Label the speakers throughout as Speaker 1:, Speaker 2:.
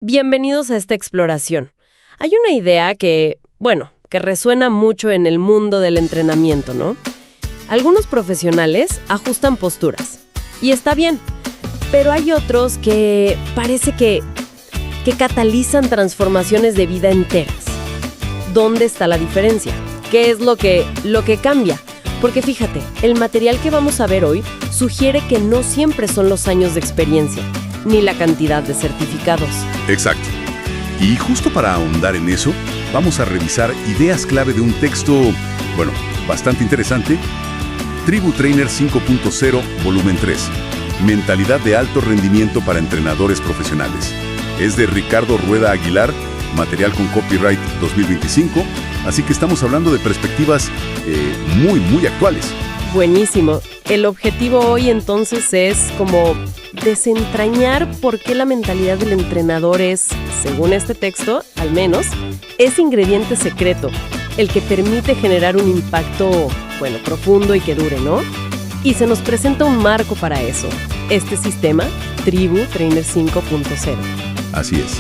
Speaker 1: Bienvenidos a esta exploración. Hay una idea que resuena mucho en el mundo del entrenamiento, ¿no? Algunos profesionales ajustan posturas, y está bien, pero hay otros que parece que catalizan transformaciones de vida enteras. ¿Dónde está la diferencia? ¿Qué es lo que cambia? Porque fíjate, el material que vamos a ver hoy sugiere que no siempre son los años de experiencia, ni la cantidad de certificados.
Speaker 2: Exacto. Y justo para ahondar en eso, vamos a revisar ideas clave de un texto, bastante interesante, Tribu Trainer 5.0, volumen 3, Mentalidad de alto rendimiento para entrenadores profesionales. Es de Ricardo Rueda Aguilar, material con copyright 2025, así que estamos hablando de perspectivas muy actuales.
Speaker 1: Buenísimo. El objetivo hoy entonces es como desentrañar por qué la mentalidad del entrenador es, según este texto, al menos, ese ingrediente secreto, el que permite generar un impacto, profundo y que dure, ¿no? Y se nos presenta un marco para eso, este sistema, Tribu Trainer 5.0.
Speaker 2: Así es.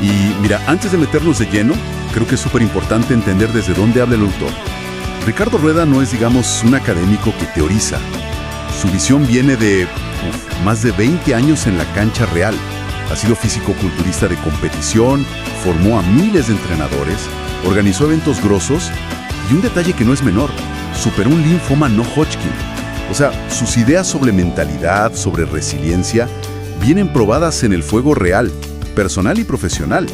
Speaker 2: Y mira, antes de meternos de lleno, creo que es súper importante entender desde dónde habla el autor. Ricardo Rueda no es, un académico que teoriza. Su visión viene de más de 20 años en la cancha real. Ha sido físico-culturista de competición, formó a miles de entrenadores, organizó eventos grosos y un detalle que no es menor, superó un linfoma no Hodgkin. O sea, sus ideas sobre mentalidad, sobre resiliencia, vienen probadas en el fuego real, personal y profesional.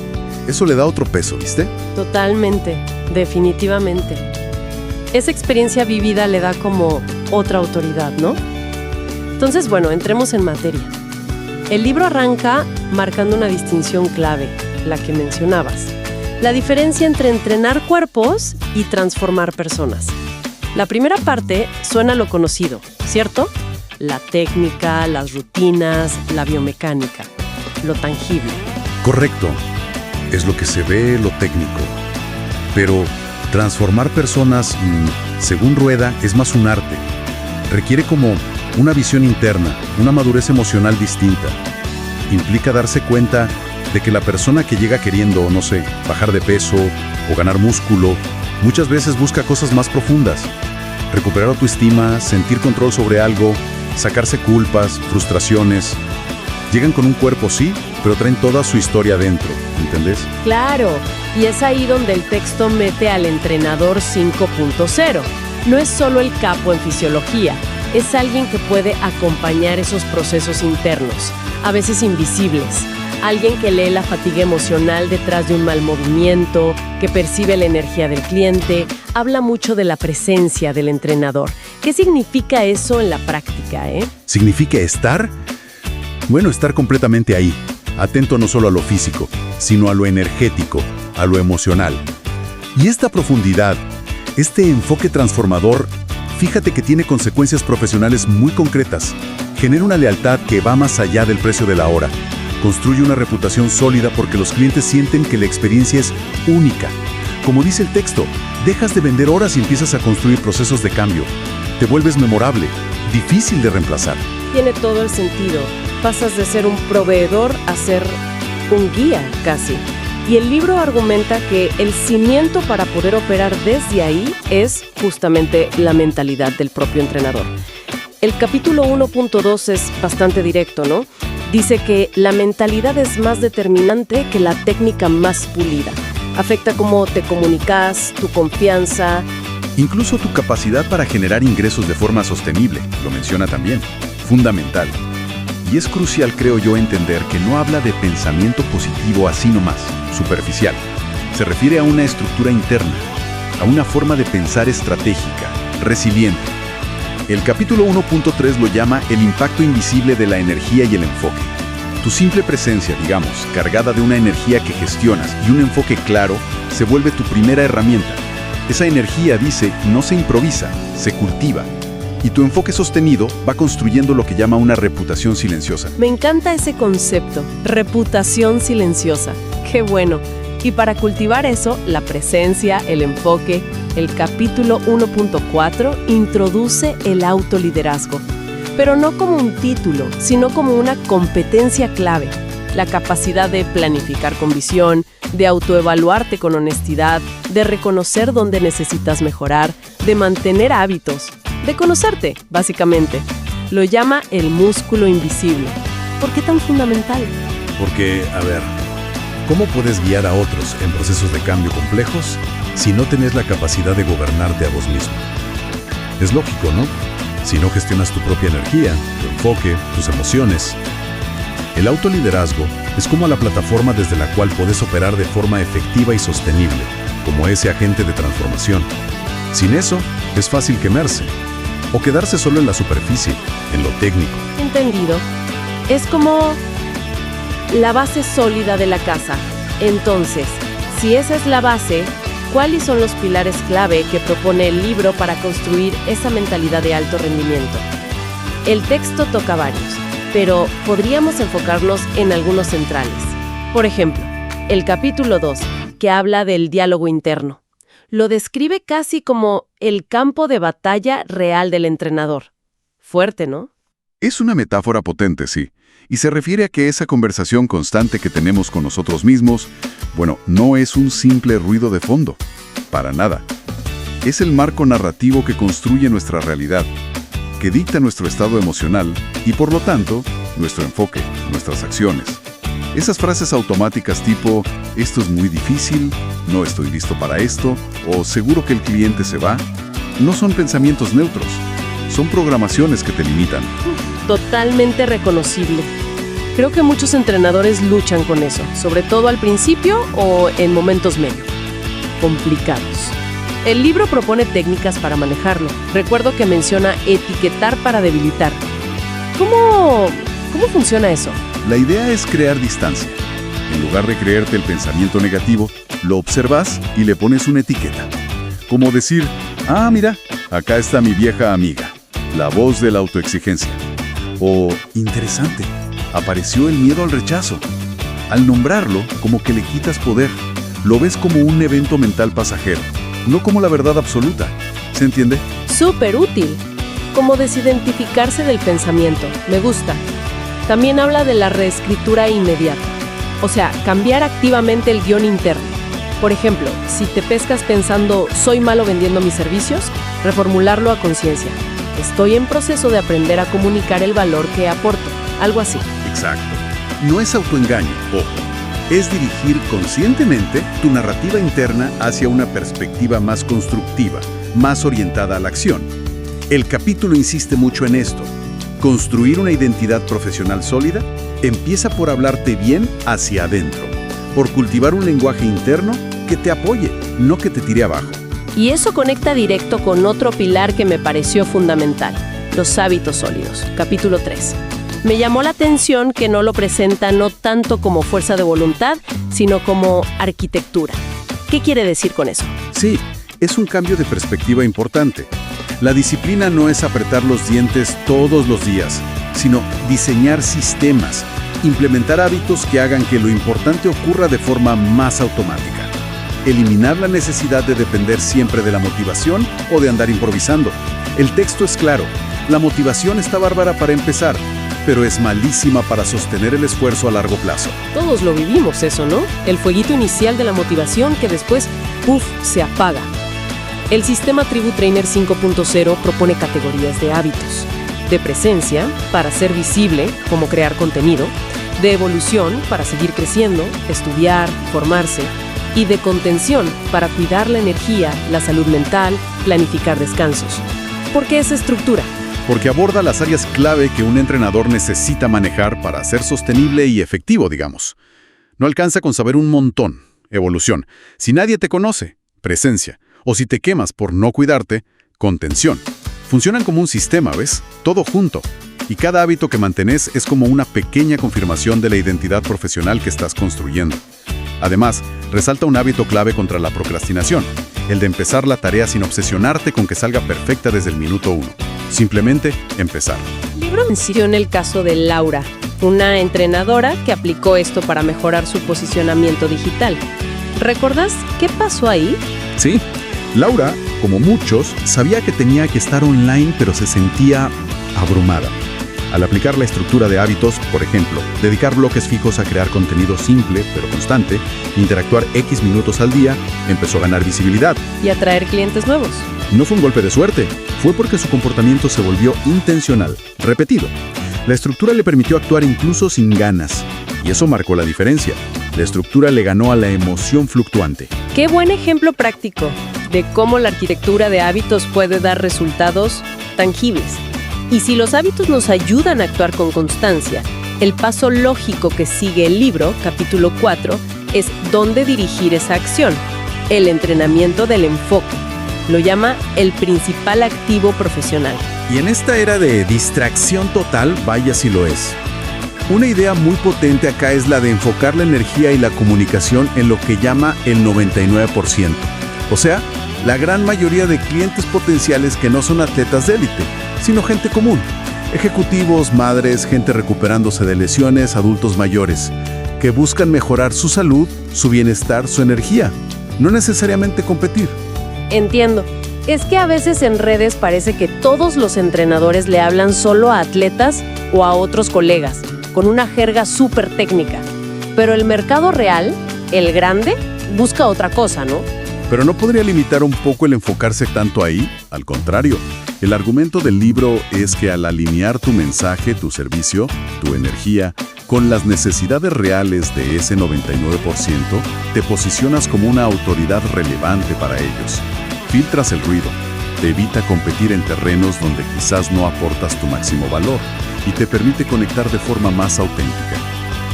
Speaker 2: Eso le da otro peso, ¿viste?
Speaker 1: Totalmente, definitivamente. Esa experiencia vivida le da como otra autoridad, ¿no? Entonces, entremos en materia. El libro arranca marcando una distinción clave, la que mencionabas. La diferencia entre entrenar cuerpos y transformar personas. La primera parte suena a lo conocido, ¿cierto? La técnica, las rutinas, la biomecánica, lo tangible.
Speaker 2: Correcto. Es lo que se ve, lo técnico. Pero transformar personas, según Rueda, es más un arte. Requiere como una visión interna, una madurez emocional distinta. Implica darse cuenta de que la persona que llega queriendo, bajar de peso o ganar músculo, muchas veces busca cosas más profundas. Recuperar autoestima, sentir control sobre algo, sacarse culpas, frustraciones. Llegan con un cuerpo, sí, pero traen toda su historia adentro, ¿entendés?
Speaker 1: Claro, y es ahí donde el texto mete al entrenador 5.0. No es solo el capo en fisiología, es alguien que puede acompañar esos procesos internos, a veces invisibles. Alguien que lee la fatiga emocional detrás de un mal movimiento, que percibe la energía del cliente. Habla mucho de la presencia del entrenador. ¿Qué significa eso en la práctica,
Speaker 2: ¿Significa estar? Estar completamente ahí, atento no solo a lo físico, sino a lo energético, a lo emocional. Y esta profundidad, este enfoque transformador, fíjate que tiene consecuencias profesionales muy concretas. Genera una lealtad que va más allá del precio de la hora. Construye una reputación sólida porque los clientes sienten que la experiencia es única. Como dice el texto, dejas de vender horas y empiezas a construir procesos de cambio. Te vuelves memorable, difícil de reemplazar.
Speaker 1: Tiene todo el sentido. Pasas de ser un proveedor a ser un guía, casi. Y el libro argumenta que el cimiento para poder operar desde ahí es justamente la mentalidad del propio entrenador. El capítulo 1.2 es bastante directo, ¿no? Dice que la mentalidad es más determinante que la técnica más pulida. Afecta cómo te comunicas, tu confianza.
Speaker 2: Incluso tu capacidad para generar ingresos de forma sostenible, lo menciona también. Fundamental. Y es crucial, creo yo, entender que no habla de pensamiento positivo así nomás, superficial. Se refiere a una estructura interna, a una forma de pensar estratégica, resiliente. El capítulo 1.3 lo llama el impacto invisible de la energía y el enfoque. Tu simple presencia, cargada de una energía que gestionas y un enfoque claro, se vuelve tu primera herramienta. Esa energía, dice, no se improvisa, se cultiva. Y tu enfoque sostenido va construyendo lo que llama una reputación silenciosa.
Speaker 1: Me encanta ese concepto, reputación silenciosa. ¡Qué bueno! Y para cultivar eso, la presencia, el enfoque, el capítulo 1.4 introduce el autoliderazgo. Pero no como un título, sino como una competencia clave. La capacidad de planificar con visión, de autoevaluarte con honestidad, de reconocer dónde necesitas mejorar, de mantener hábitos, de conocerte, básicamente. Lo llama el músculo invisible. ¿Por qué tan fundamental?
Speaker 2: Porque, a ver, ¿cómo puedes guiar a otros en procesos de cambio complejos si no tenés la capacidad de gobernarte a vos mismo? Es lógico, ¿no? Si no gestionas tu propia energía, tu enfoque, tus emociones. El autoliderazgo es como la plataforma desde la cual podés operar de forma efectiva y sostenible, como ese agente de transformación. Sin eso, es fácil quemarse o quedarse solo en la superficie, en lo técnico.
Speaker 1: Entendido. Es como la base sólida de la casa. Entonces, si esa es la base, ¿cuáles son los pilares clave que propone el libro para construir esa mentalidad de alto rendimiento? El texto toca varios, pero podríamos enfocarnos en algunos centrales. Por ejemplo, el capítulo 2, que habla del diálogo interno. Lo describe casi como el campo de batalla real del entrenador. Fuerte, ¿no?
Speaker 2: Es una metáfora potente, sí, y se refiere a que esa conversación constante que tenemos con nosotros mismos, no es un simple ruido de fondo, para nada. Es el marco narrativo que construye nuestra realidad, que dicta nuestro estado emocional y, por lo tanto, nuestro enfoque, nuestras acciones. Esas frases automáticas tipo, esto es muy difícil, no estoy listo para esto, o seguro que el cliente se va, no son pensamientos neutros, son programaciones que te limitan.
Speaker 1: Totalmente reconocible. Creo que muchos entrenadores luchan con eso, sobre todo al principio o en momentos medio complicados. El libro propone técnicas para manejarlo. Recuerdo que menciona etiquetar para debilitar. ¿Cómo funciona eso?
Speaker 2: La idea es crear distancia. En lugar de creerte el pensamiento negativo, lo observas y le pones una etiqueta. Como decir, mira, acá está mi vieja amiga, la voz de la autoexigencia. O, interesante, apareció el miedo al rechazo. Al nombrarlo, como que le quitas poder. Lo ves como un evento mental pasajero, no como la verdad absoluta. ¿Se entiende?
Speaker 1: Súper útil. Como desidentificarse del pensamiento. Me gusta. También habla de la reescritura inmediata. O sea, cambiar activamente el guión interno. Por ejemplo, si te pescas pensando, soy malo vendiendo mis servicios, reformularlo a conciencia. Estoy en proceso de aprender a comunicar el valor que aporto. Algo así.
Speaker 2: Exacto. No es autoengaño, ojo. Es dirigir conscientemente tu narrativa interna hacia una perspectiva más constructiva, más orientada a la acción. El capítulo insiste mucho en esto. Construir una identidad profesional sólida empieza por hablarte bien hacia adentro, por cultivar un lenguaje interno que te apoye, no que te tire abajo.
Speaker 1: Y eso conecta directo con otro pilar que me pareció fundamental, los hábitos sólidos, capítulo 3. Me llamó la atención que no lo presenta no tanto como fuerza de voluntad, sino como arquitectura. ¿Qué quiere decir con eso?
Speaker 2: Sí, es un cambio de perspectiva importante. La disciplina no es apretar los dientes todos los días, sino diseñar sistemas, implementar hábitos que hagan que lo importante ocurra de forma más automática. Eliminar la necesidad de depender siempre de la motivación o de andar improvisando. El texto es claro, la motivación está bárbara para empezar, pero es malísima para sostener el esfuerzo a largo plazo.
Speaker 1: Todos lo vivimos eso, ¿no? El fueguito inicial de la motivación que después, se apaga. El sistema Tribu Trainer 5.0 propone categorías de hábitos. De presencia, para ser visible, como crear contenido. De evolución, para seguir creciendo, estudiar, formarse. Y de contención, para cuidar la energía, la salud mental, planificar descansos. ¿Por qué esa estructura?
Speaker 2: Porque aborda las áreas clave que un entrenador necesita manejar para ser sostenible y efectivo, digamos. No alcanza con saber un montón. Evolución. Si nadie te conoce, presencia. O si te quemas por no cuidarte, contención. Funcionan como un sistema, ¿ves? Todo junto. Y cada hábito que mantenés es como una pequeña confirmación de la identidad profesional que estás construyendo. Además, resalta un hábito clave contra la procrastinación, el de empezar la tarea sin obsesionarte con que salga perfecta desde el minuto 1. Simplemente empezar.
Speaker 1: El libro menciona el caso de Laura, una entrenadora que aplicó esto para mejorar su posicionamiento digital. ¿Recordás qué pasó ahí?
Speaker 2: Sí. Laura, como muchos, sabía que tenía que estar online, pero se sentía abrumada. Al aplicar la estructura de hábitos, por ejemplo, dedicar bloques fijos a crear contenido simple pero constante, interactuar X minutos al día, empezó a ganar visibilidad.
Speaker 1: Y atraer clientes nuevos.
Speaker 2: No fue un golpe de suerte, fue porque su comportamiento se volvió intencional, repetido. La estructura le permitió actuar incluso sin ganas, y eso marcó la diferencia. La estructura le ganó a la emoción fluctuante.
Speaker 1: Qué buen ejemplo práctico de cómo la arquitectura de hábitos puede dar resultados tangibles. Y si los hábitos nos ayudan a actuar con constancia, el paso lógico que sigue el libro, capítulo 4, es dónde dirigir esa acción. El entrenamiento del enfoque. Lo llama el principal activo profesional.
Speaker 2: Y en esta era de distracción total, vaya si lo es. Una idea muy potente acá es la de enfocar la energía y la comunicación en lo que llama el 99%. O sea, la gran mayoría de clientes potenciales que no son atletas de élite, sino gente común. Ejecutivos, madres, gente recuperándose de lesiones, adultos mayores, que buscan mejorar su salud, su bienestar, su energía. No necesariamente competir.
Speaker 1: Entiendo. Es que a veces en redes parece que todos los entrenadores le hablan solo a atletas o a otros colegas, con una jerga súper técnica. Pero el mercado real, el grande, busca otra cosa, ¿no?
Speaker 2: Pero ¿no podría limitar un poco el enfocarse tanto ahí? Al contrario, el argumento del libro es que al alinear tu mensaje, tu servicio, tu energía, con las necesidades reales de ese 99%, te posicionas como una autoridad relevante para ellos. Filtras el ruido, te evita competir en terrenos donde quizás no aportas tu máximo valor y te permite conectar de forma más auténtica.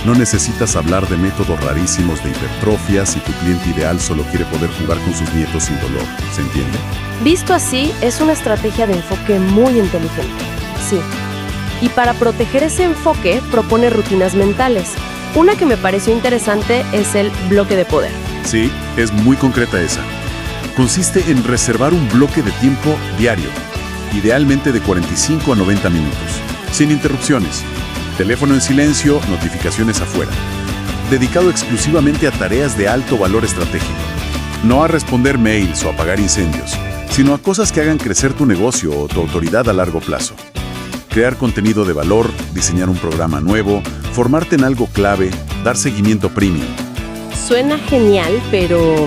Speaker 2: No necesitas hablar de métodos rarísimos de hipertrofia si tu cliente ideal solo quiere poder jugar con sus nietos sin dolor. ¿Se entiende?
Speaker 1: Visto así, es una estrategia de enfoque muy inteligente. Sí. Y para proteger ese enfoque, propone rutinas mentales. Una que me pareció interesante es el bloque de poder.
Speaker 2: Sí, es muy concreta esa. Consiste en reservar un bloque de tiempo diario, idealmente de 45 a 90 minutos, sin interrupciones. Teléfono en silencio, notificaciones afuera. Dedicado exclusivamente a tareas de alto valor estratégico. No a responder mails o apagar incendios, sino a cosas que hagan crecer tu negocio o tu autoridad a largo plazo. Crear contenido de valor, diseñar un programa nuevo, formarte en algo clave, dar seguimiento premium.
Speaker 1: Suena genial, pero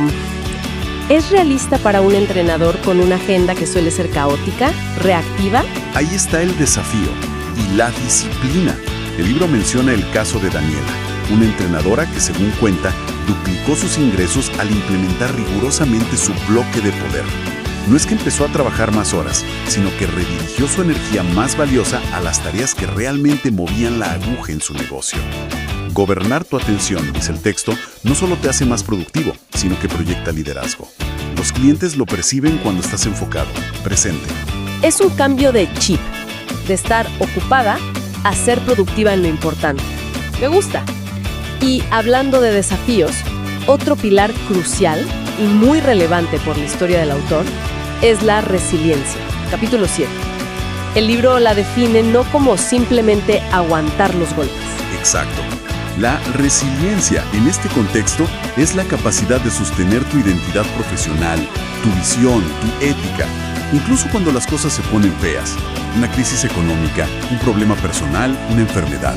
Speaker 1: ¿es realista para un entrenador con una agenda que suele ser caótica, reactiva?
Speaker 2: Ahí está el desafío y la disciplina. El libro menciona el caso de Daniela, una entrenadora que, según cuenta, duplicó sus ingresos al implementar rigurosamente su bloque de poder. No es que empezó a trabajar más horas, sino que redirigió su energía más valiosa a las tareas que realmente movían la aguja en su negocio. Gobernar tu atención, dice el texto, no solo te hace más productivo, sino que proyecta liderazgo. Los clientes lo perciben cuando estás enfocado, presente.
Speaker 1: Es un cambio de chip, de estar ocupada a ser productiva en lo importante. Me gusta. Y hablando de desafíos, otro pilar crucial y muy relevante por la historia del autor es la resiliencia. Capítulo 7. El libro la define no como simplemente aguantar los golpes.
Speaker 2: Exacto. La resiliencia en este contexto es la capacidad de sostener tu identidad profesional, tu visión, tu ética, incluso cuando las cosas se ponen feas. Una crisis económica, un problema personal, una enfermedad.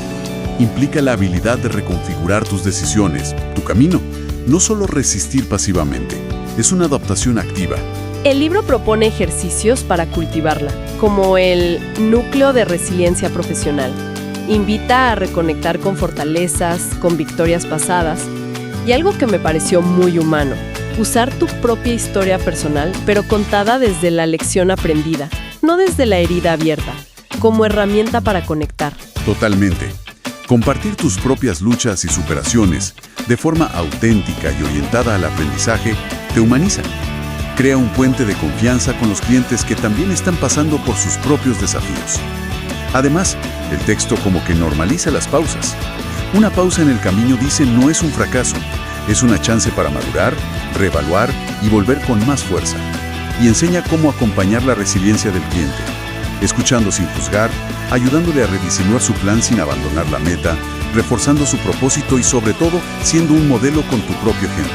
Speaker 2: Implica la habilidad de reconfigurar tus decisiones, tu camino. No solo resistir pasivamente, es una adaptación activa.
Speaker 1: El libro propone ejercicios para cultivarla, como el núcleo de resiliencia profesional. Invita a reconectar con fortalezas, con victorias pasadas, y algo que me pareció muy humano, usar tu propia historia personal, pero contada desde la lección aprendida, no desde la herida abierta, como herramienta para conectar.
Speaker 2: Totalmente. Compartir tus propias luchas y superaciones de forma auténtica y orientada al aprendizaje te humaniza. Crea un puente de confianza con los clientes que también están pasando por sus propios desafíos. Además, el texto como que normaliza las pausas. Una pausa en el camino, dice, no es un fracaso, es una chance para madurar, reevaluar y volver con más fuerza. Y enseña cómo acompañar la resiliencia del cliente, escuchando sin juzgar, ayudándole a rediseñar su plan sin abandonar la meta, reforzando su propósito y sobre todo siendo un modelo con tu propio ejemplo.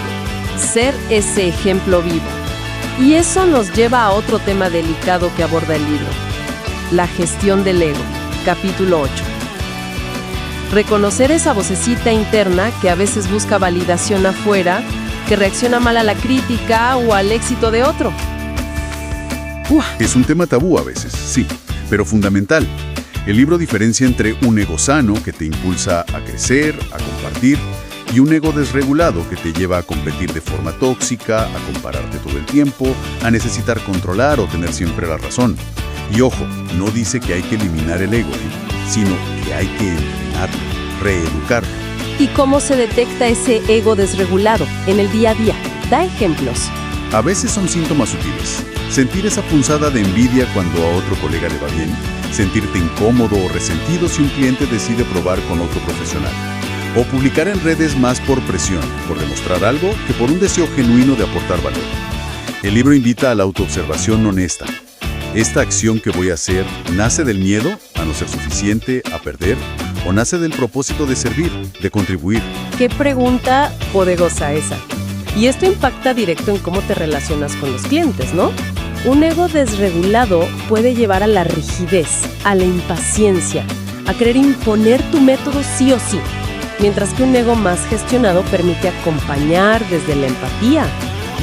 Speaker 1: Ser ese ejemplo vivo. Y eso nos lleva a otro tema delicado que aborda el libro: la gestión del ego. capítulo 8. Reconocer esa vocecita interna que a veces busca validación afuera, que reacciona mal a la crítica o al éxito de otro.
Speaker 2: Es un tema tabú a veces, sí, pero fundamental. El libro diferencia entre un ego sano que te impulsa a crecer, a compartir, y un ego desregulado que te lleva a competir de forma tóxica, a compararte todo el tiempo, a necesitar controlar o tener siempre la razón. Y ojo, no dice que hay que eliminar el ego, sino que hay que entrenarlo, reeducarlo.
Speaker 1: ¿Y cómo se detecta ese ego desregulado en el día a día? Da ejemplos.
Speaker 2: A veces son síntomas sutiles. Sentir esa punzada de envidia cuando a otro colega le va bien, sentirte incómodo o resentido si un cliente decide probar con otro profesional. O publicar en redes más por presión, por demostrar algo, que por un deseo genuino de aportar valor. El libro invita a la autoobservación honesta. ¿Esta acción que voy a hacer nace del miedo a no ser suficiente, a perder? ¿O nace del propósito de servir, de contribuir?
Speaker 1: Qué pregunta poderosa esa. Y esto impacta directo en cómo te relacionas con los clientes, ¿no? Un ego desregulado puede llevar a la rigidez, a la impaciencia, a querer imponer tu método sí o sí. Mientras que un ego más gestionado permite acompañar desde la empatía,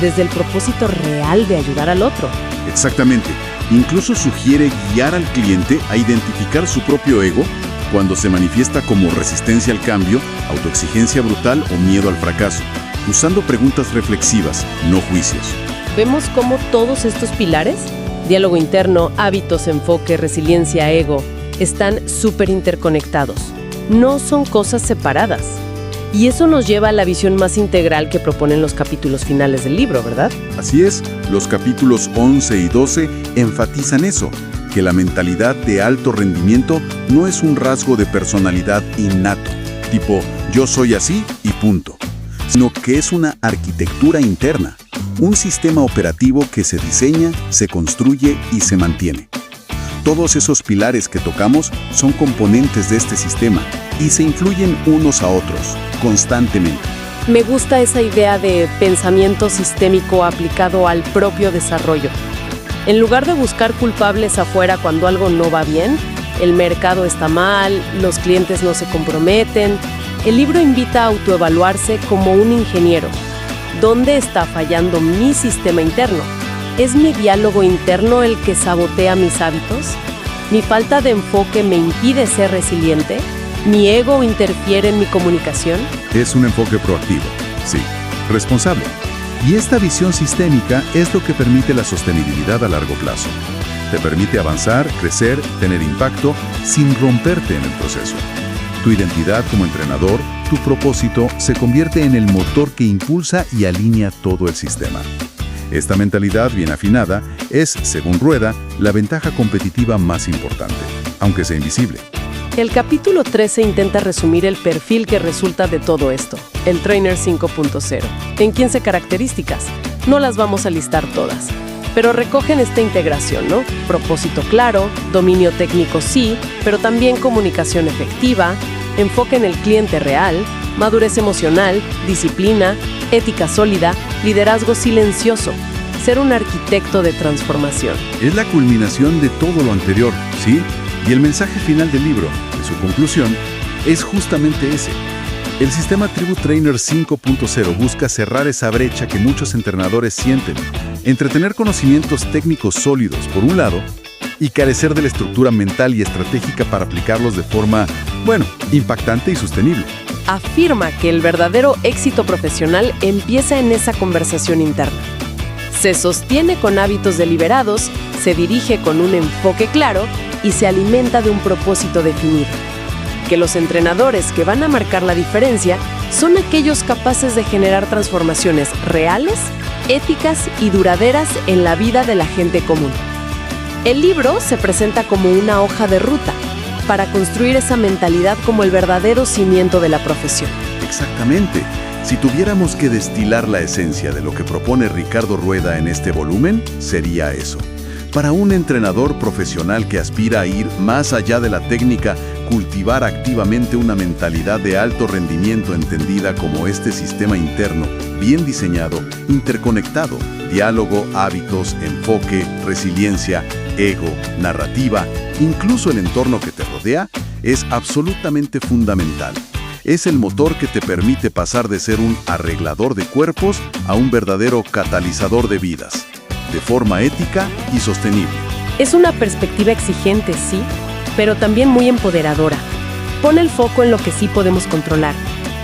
Speaker 1: desde el propósito real de ayudar al otro.
Speaker 2: Exactamente. Incluso sugiere guiar al cliente a identificar su propio ego cuando se manifiesta como resistencia al cambio, autoexigencia brutal o miedo al fracaso, usando preguntas reflexivas, no juicios.
Speaker 1: Vemos cómo todos estos pilares, diálogo interno, hábitos, enfoque, resiliencia, ego, están súper interconectados. No son cosas separadas. Y eso nos lleva a la visión más integral que proponen los capítulos finales del libro, ¿verdad?
Speaker 2: Así es, los capítulos 11 y 12 enfatizan eso, que la mentalidad de alto rendimiento no es un rasgo de personalidad innato, tipo yo soy así y punto, sino que es una arquitectura interna, un sistema operativo que se diseña, se construye y se mantiene. Todos esos pilares que tocamos son componentes de este sistema y se influyen unos a otros, constantemente.
Speaker 1: Me gusta esa idea de pensamiento sistémico aplicado al propio desarrollo. En lugar de buscar culpables afuera cuando algo no va bien, el mercado está mal, los clientes no se comprometen, el libro invita a autoevaluarse como un ingeniero. ¿Dónde está fallando mi sistema interno? ¿Es mi diálogo interno el que sabotea mis hábitos? ¿Mi falta de enfoque me impide ser resiliente? ¿Mi ego interfiere en mi comunicación?
Speaker 2: Es un enfoque proactivo, sí, responsable. Y esta visión sistémica es lo que permite la sostenibilidad a largo plazo. Te permite avanzar, crecer, tener impacto, sin romperte en el proceso. Tu identidad como entrenador, tu propósito, se convierte en el motor que impulsa y alinea todo el sistema. Esta mentalidad bien afinada es, según Rueda, la ventaja competitiva más importante, aunque sea invisible.
Speaker 1: El capítulo 13 intenta resumir el perfil que resulta de todo esto, el Trainer 5.0. En 15 características, no las vamos a listar todas, pero recogen esta integración, ¿no? Propósito claro, dominio técnico sí, pero también comunicación efectiva, enfoque en el cliente real, madurez emocional, disciplina, ética sólida, liderazgo silencioso, ser un arquitecto de transformación.
Speaker 2: Es la culminación de todo lo anterior, ¿sí? Y el mensaje final del libro, en su conclusión, es justamente ese. El sistema Tribu Trainer 5.0 busca cerrar esa brecha que muchos entrenadores sienten, entre tener conocimientos técnicos sólidos, por un lado, y carecer de la estructura mental y estratégica para aplicarlos de forma, impactante y sostenible.
Speaker 1: Afirma que el verdadero éxito profesional empieza en esa conversación interna. Se sostiene con hábitos deliberados, se dirige con un enfoque claro y se alimenta de un propósito definido. Que los entrenadores que van a marcar la diferencia son aquellos capaces de generar transformaciones reales, éticas y duraderas en la vida de la gente común. El libro se presenta como una hoja de ruta para construir esa mentalidad como el verdadero cimiento de la profesión.
Speaker 2: Exactamente. Si tuviéramos que destilar la esencia de lo que propone Ricardo Rueda en este volumen, sería eso. Para un entrenador profesional que aspira a ir más allá de la técnica, cultivar activamente una mentalidad de alto rendimiento entendida como este sistema interno, bien diseñado, interconectado, diálogo, hábitos, enfoque, resiliencia, ego, narrativa, incluso el entorno que te rodea, es absolutamente fundamental. Es el motor que te permite pasar de ser un arreglador de cuerpos a un verdadero catalizador de vidas, de forma ética y sostenible.
Speaker 1: Es una perspectiva exigente, sí, pero también muy empoderadora. Pone el foco en lo que sí podemos controlar,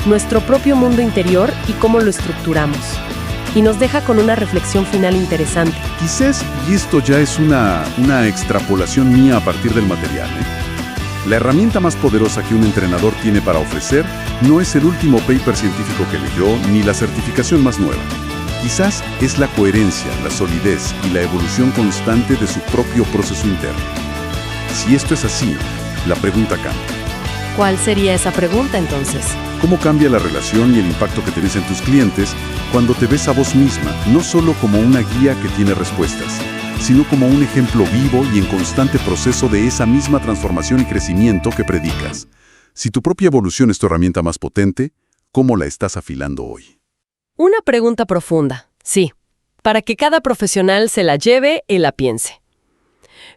Speaker 1: nuestro propio mundo interior y cómo lo estructuramos. Y nos deja con una reflexión final interesante.
Speaker 2: Quizás, y esto ya es una extrapolación mía a partir del material, La herramienta más poderosa que un entrenador tiene para ofrecer no es el último paper científico que leyó ni la certificación más nueva. Quizás es la coherencia, la solidez y la evolución constante de su propio proceso interno. Si esto es así, la pregunta cambia.
Speaker 1: ¿Cuál sería esa pregunta entonces?
Speaker 2: ¿Cómo cambia la relación y el impacto que tienes en tus clientes cuando te ves a vos misma, no solo como una guía que tiene respuestas, sino como un ejemplo vivo y en constante proceso de esa misma transformación y crecimiento que predicas? Si tu propia evolución es tu herramienta más potente, ¿cómo la estás afilando hoy?
Speaker 1: Una pregunta profunda, sí, para que cada profesional se la lleve y la piense.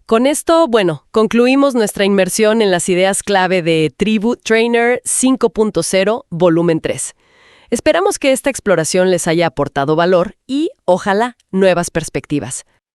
Speaker 1: Con esto, concluimos nuestra inmersión en las ideas clave de Tribu Trainer 5.0, volumen 3. Esperamos que esta exploración les haya aportado valor y, ojalá, nuevas perspectivas.